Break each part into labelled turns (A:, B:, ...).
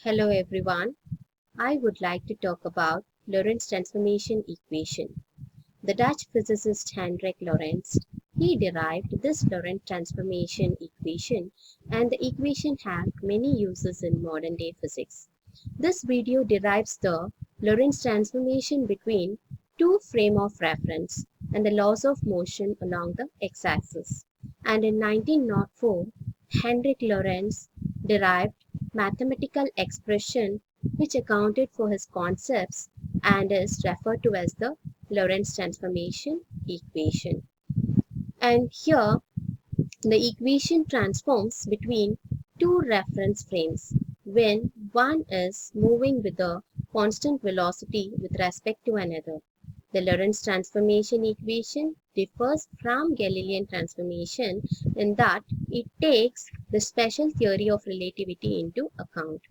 A: Hello everyone. I would like to talk about Lorentz transformation equation. The Dutch physicist Hendrik Lorentz, he derived this Lorentz transformation equation, and the equation has many uses in modern day physics. This video derives the Lorentz transformation between two frames of reference and the laws of motion along the x-axis. And in 1904, Hendrik Lorentz derived mathematical expression which accounted for his concepts and is referred to as the Lorentz transformation equation. And here the equation transforms between two reference frames when one is moving with a constant velocity with respect to another. The Lorentz transformation equation differs from Galilean transformation in that it takes the special theory of relativity into account.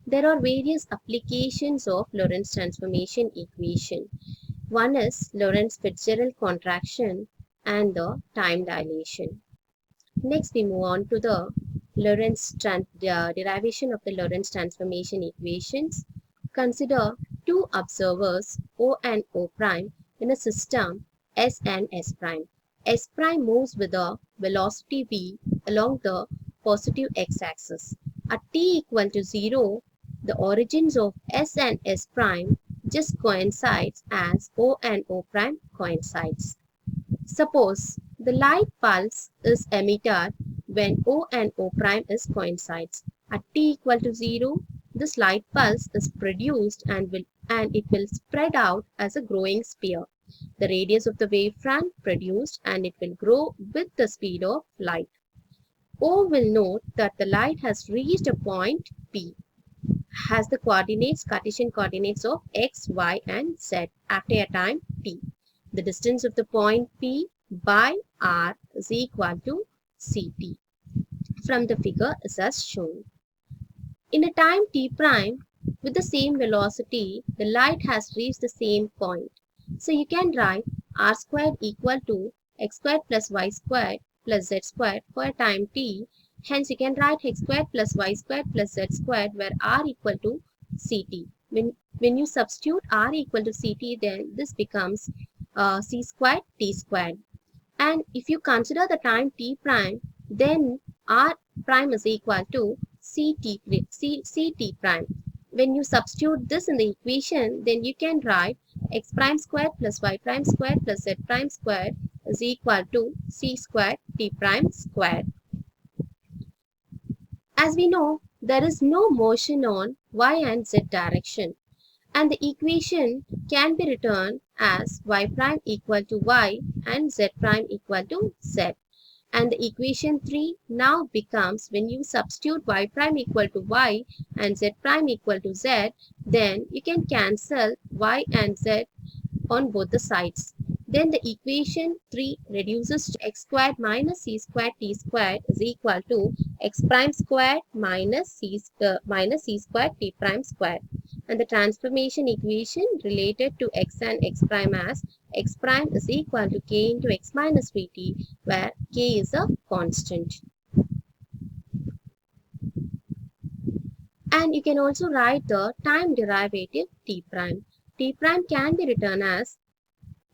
A: There are various applications of Lorentz transformation equation. One is Lorentz-Fitzgerald contraction and the time dilation. Next, we move on to the derivation of the Lorentz transformation equations. Consider two observers O and O prime in a system S and S prime. S prime moves with a velocity v along the positive x-axis. At t equal to 0, the origins of S and S prime just coincides as O and O prime coincides. Suppose the light pulse is emitted when O and O prime is coincides. At t equal to 0, this light pulse is produced and it will spread out as a growing sphere. The radius of the wavefront produced and it will grow with the speed of light. O will note that the light has reached a point P, has the Cartesian coordinates of x, y and z after a time t. The distance of the point P by r is equal to ct. From the figure is as shown. In a time t prime, with the same velocity, the light has reached the same point. So you can write r squared equal to x squared plus y squared plus z squared for a time t. Hence you can write x squared plus y squared plus z squared where r equal to ct. When you substitute r equal to ct, then this becomes c squared t squared. And if you consider the time t prime, then r prime is equal to ct prime. When you substitute this in the equation, then you can write x prime squared plus y prime squared plus z prime squared is equal to c squared t prime squared. As we know, there is no motion on y and z direction, and the equation can be written as y prime equal to y and z prime equal to z. And the equation 3 now becomes, when you substitute y prime equal to y and z prime equal to z, then you can cancel y and z on both the sides. Then the equation 3 reduces to x squared minus c squared t squared is equal to x prime squared minus c squared t prime squared. And the transformation equation related to x and x prime as x prime is equal to k into x minus vt, where k is a constant. And you can also write the time derivative t prime. T prime can be written as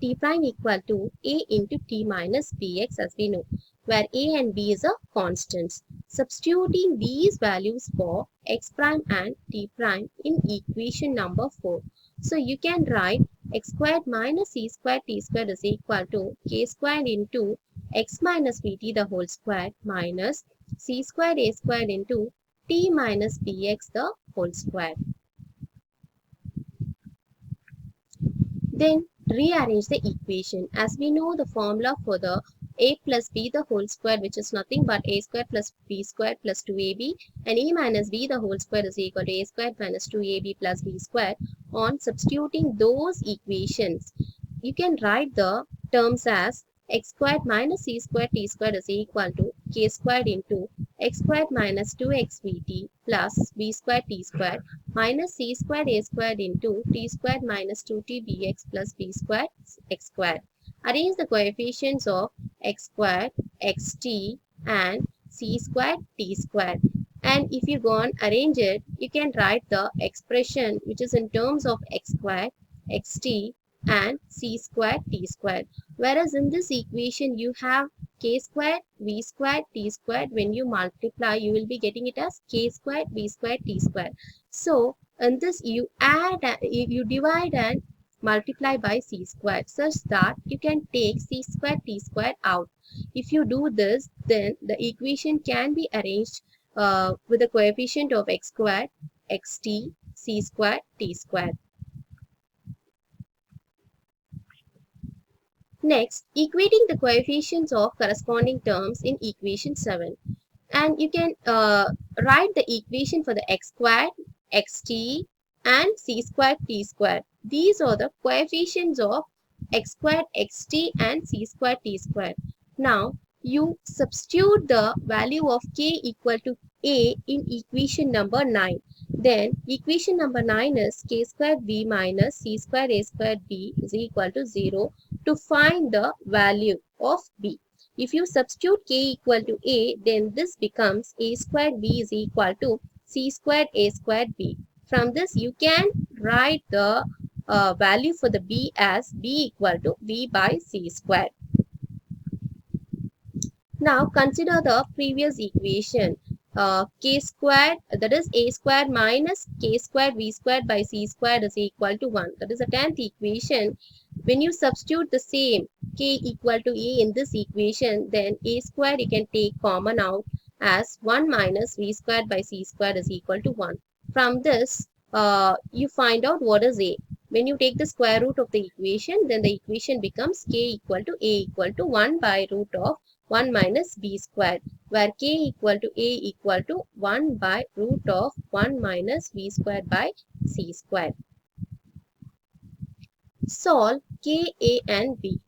A: t prime equal to a into t minus bx, as we know, where a and b is a constants. Substituting these values for x prime and t prime in equation number 4. So you can write x squared minus c squared t squared is equal to k squared into x minus vt the whole squared minus c squared a squared into t minus bx the whole squared. Then rearrange the equation. As we know, the formula for the a plus b the whole square, which is nothing but a squared plus b squared plus 2ab, and a minus b the whole square is equal to a squared minus 2ab plus b squared. On substituting those equations, you can write the terms as x squared minus c squared t squared is equal to k squared into x squared minus 2x vt plus b squared t squared minus c squared a squared into t squared minus 2t bx plus b squared x squared. Arrange the coefficients of x squared, xt and c squared, t squared. And if you go and arrange it, you can write the expression which is in terms of x squared, xt and c squared t squared. Whereas in this equation you have k squared, v squared, t squared. When you multiply, you will be getting it as k squared, v squared, t squared. So in this you add, you divide and multiply by c squared such that you can take c squared, t squared out. If you do this, then the equation can be arranged with the coefficient of x squared, xt, c squared, t squared. Next, equating the coefficients of corresponding terms in equation 7. And you can write the equation for the x squared, xt and c squared, t squared. These are the coefficients of x squared, xt and c squared, t squared. Now, you substitute the value of k equal to a in equation number 9. Then, equation number 9 is k squared b minus c squared a squared b is equal to 0 to find the value of b. If you substitute k equal to a, then this becomes a squared b is equal to c squared a squared b. From this, you can write the value for the b as b equal to b by c squared. Now consider the previous equation. K squared, that is a squared minus k squared v squared by c squared is equal to 1. That is the 10th equation. When you substitute the same k equal to a in this equation, then a squared you can take common out as 1 minus v squared by c squared is equal to 1. From this, you find out what is a. When you take the square root of the equation, then the equation becomes k equal to a equal to 1 by root of 1 minus b squared, where k equal to a equal to 1 by root of 1 minus v squared by c squared. Solve k, a and b.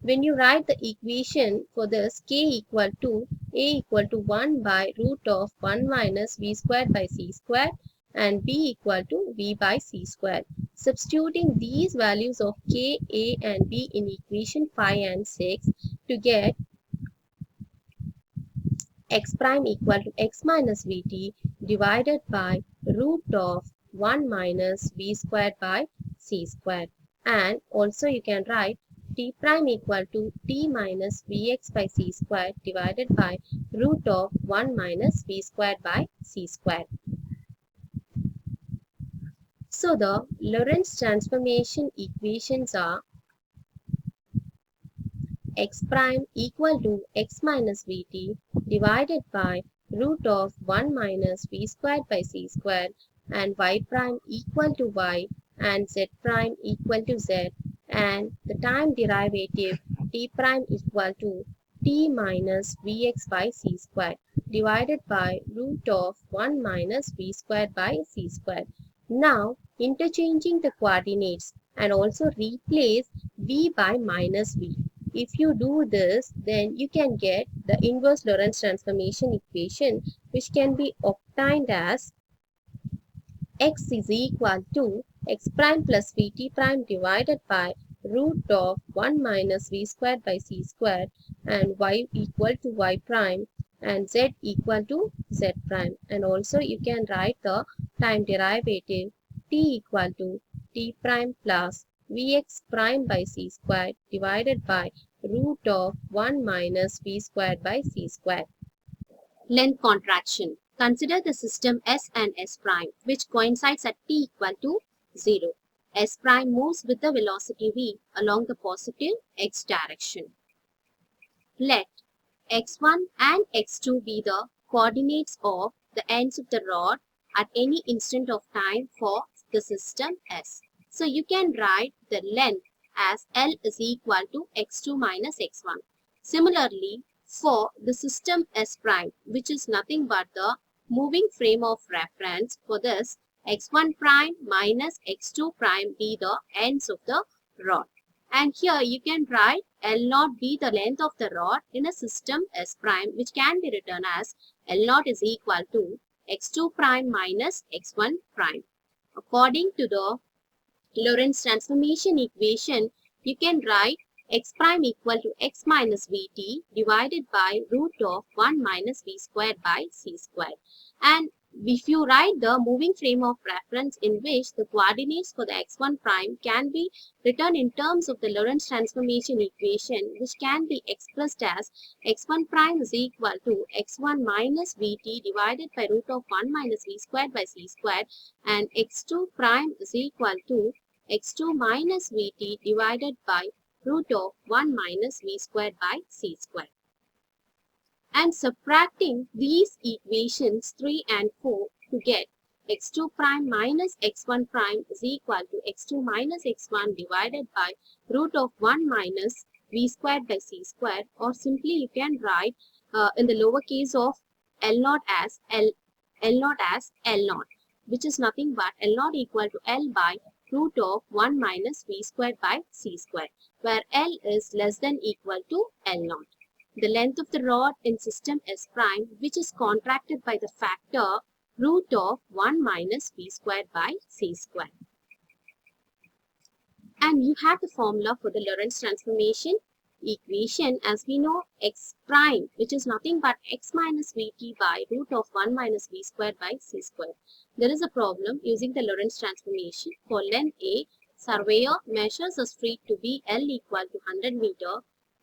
A: When you write the equation for this, k equal to a equal to 1 by root of 1 minus v squared by c squared and b equal to v by c squared. Substituting these values of k, a and b in equation 5 and 6 to get x prime equal to x minus vt divided by root of 1 minus v squared by c squared. And also you can write t prime equal to t minus vx by c squared divided by root of 1 minus v squared by c squared. So the Lorentz transformation equations are x prime equal to x minus vt divided by root of 1 minus v squared by c squared and y prime equal to y and z prime equal to z, and the time derivative t prime equal to t minus vx by c squared divided by root of 1 minus v squared by c squared. Now interchanging the coordinates and also replace v by minus v. If you do this, then you can get the inverse Lorentz transformation equation, which can be obtained as x is equal to x prime plus vt prime divided by root of 1 minus v squared by c squared and y equal to y prime and z equal to z prime. And also you can write the time derivative t equal to t prime plus vx prime by c squared divided by root of 1 minus v squared by c squared. Length contraction. Consider the system S and S prime, which coincides at t equal to 0. S prime moves with the velocity v along the positive x direction. Let x1 and x2 be the coordinates of the ends of the rod at any instant of time for the system S. So you can write the length as L is equal to x2 minus x1. Similarly, for the system S prime, which is nothing but the moving frame of reference, for this x1 prime minus x2 prime be the ends of the rod. And here you can write L0 be the length of the rod in a system S prime, which can be written as L0 is equal to x2 prime minus x1 prime. According to the Lorentz transformation equation, you can write x prime equal to x minus vt divided by root of 1 minus v squared by c squared. And if you write the moving frame of reference in which the coordinates for the x1 prime can be written in terms of the Lorentz transformation equation, which can be expressed as x1 prime is equal to x1 minus vt divided by root of 1 minus v squared by c squared, and x2 prime is equal to x2 minus vt divided by root of 1 minus v squared by c squared. And subtracting these equations 3 and 4 to get x2 prime minus x1 prime is equal to x2 minus x1 divided by root of 1 minus v squared by c squared, or simply you can write in the lower case of L0 as L0, which is nothing but L0 equal to L by root of 1 minus v squared by c squared, where L is less than equal to L0. The length of the rod in system S prime, which is contracted by the factor root of 1 minus v squared by c squared. And you have the formula for the Lorentz transformation equation. As we know, x prime, which is nothing but x minus vt by root of 1 minus v squared by c squared. There is a problem using the Lorentz transformation. For length A, surveyor measures a street to be L equal to 100 meter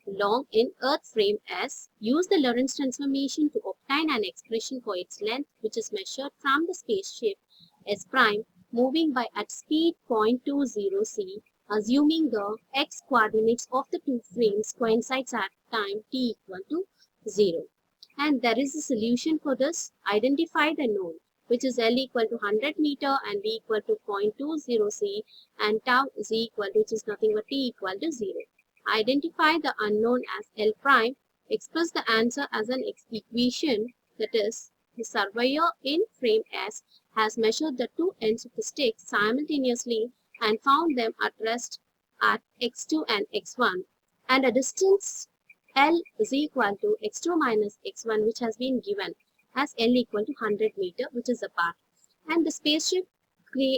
A: long in earth frame S. Use the Lorentz transformation to obtain an expression for its length, which is measured from the spaceship S prime moving by at speed 0.20 c, assuming the x coordinates of the two frames coincides at time t equal to 0. And there is a solution for this. Identify the known, which is L equal to 100 meter and V equal to 0.20 c, and tau is equal to, which is nothing but t equal to 0. Identify the unknown as L prime. Express the answer as an equation, that is, the surveyor in frame S has measured the two ends of the stick simultaneously and found them at rest at x2 and x1, and a distance L is equal to x2 minus x1, which has been given as L equal to 100 meter, which is apart. And the spaceship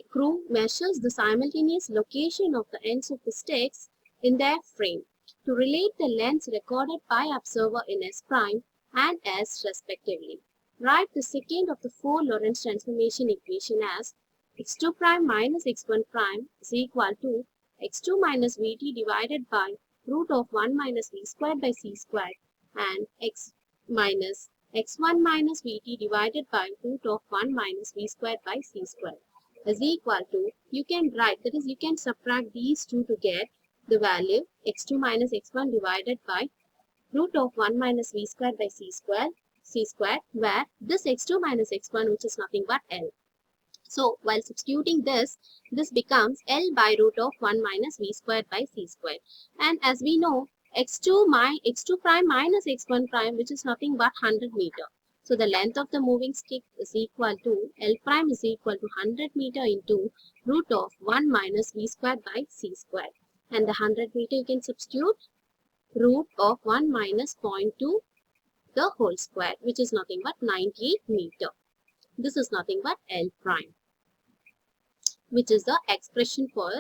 A: crew measures the simultaneous location of the ends of the sticks in their frame to relate the lengths recorded by observer in S prime and S respectively. Write the second of the four Lorentz transformation equation as x2 prime minus x1 prime is equal to x2 minus vt divided by root of 1 minus v squared by c squared, and x minus x1 minus vt divided by root of 1 minus v squared by c squared is equal to, you can write, that is, you can subtract these two to get the value x2 minus x1 divided by root of 1 minus v squared by c squared, where this x2 minus x1, which is nothing but L. So while substituting this becomes L by root of 1 minus v squared by c squared. And as we know, x2 prime minus x1 prime, which is nothing but 100 meter. So the length of the moving stick is equal to L prime is equal to 100 meter into root of 1 minus v squared by c squared. And the 100 meter you can substitute root of 1 minus 0.2 the whole square, which is nothing but 98 meter. This is nothing but L prime, which is the expression for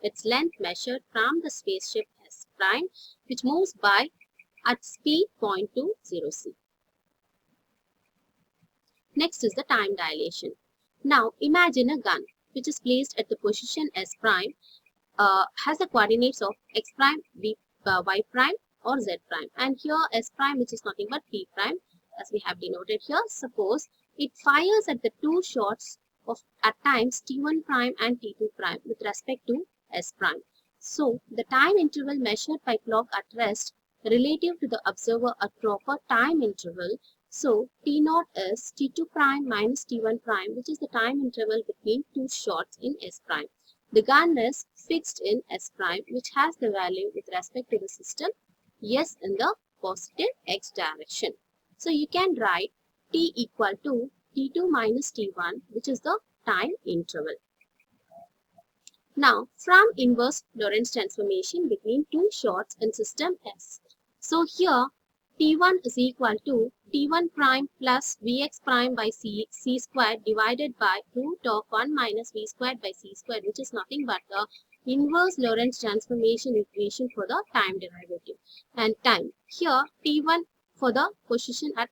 A: its length measured from the spaceship S prime, which moves by at speed 0.20 c. Next is the time dilation. Now imagine a gun which is placed at the position S prime, has the coordinates of x prime, y prime or z prime, and here S prime, which is nothing but p prime, as we have denoted here. Suppose it fires at the two shots of at times t1 prime and t2 prime with respect to S prime. So the time interval measured by clock at rest relative to the observer at proper time interval. So t0 is t2 prime minus t1 prime, which is the time interval between two shots in S prime. The gun is fixed in S prime, which has the value with respect to the system S in the positive x direction. So you can write t equal to t2 minus t1, which is the time interval. Now from inverse Lorentz transformation between two shots in system S. So here t1 is equal to t1 prime plus vx prime by c squared divided by root of 1 minus v squared by c squared, which is nothing but the inverse Lorentz transformation equation for the time derivative. And time here t1 for the position at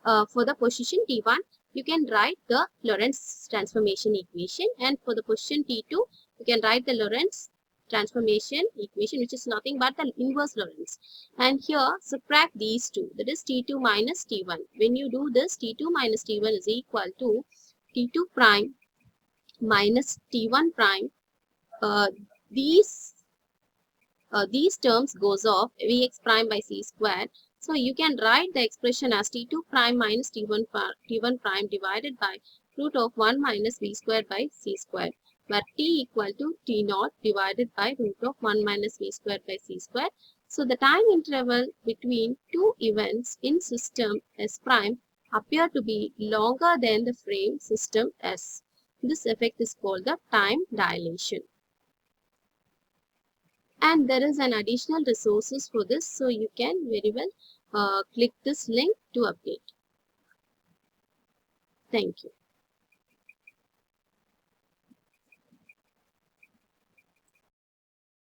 A: t1 you can write the Lorentz transformation equation, and for the position t2 you can write the Lorentz transformation equation, which is nothing but the inverse Lorentz. And here subtract these two, that is t2 minus t1. When you do this, t2 minus t1 is equal to t2 prime minus t1 prime. uh, these terms goes off, Vx prime by c square. So you can write the expression as t2 prime minus t1 prime divided by root of 1 minus v square by c square, where t equal to t naught divided by root of 1 minus v square by c square. So the time interval between two events in system S prime appear to be longer than the frame system S. This effect is called the time dilation. And there is an additional resources for this, so you can very well click this link to update. Thank you.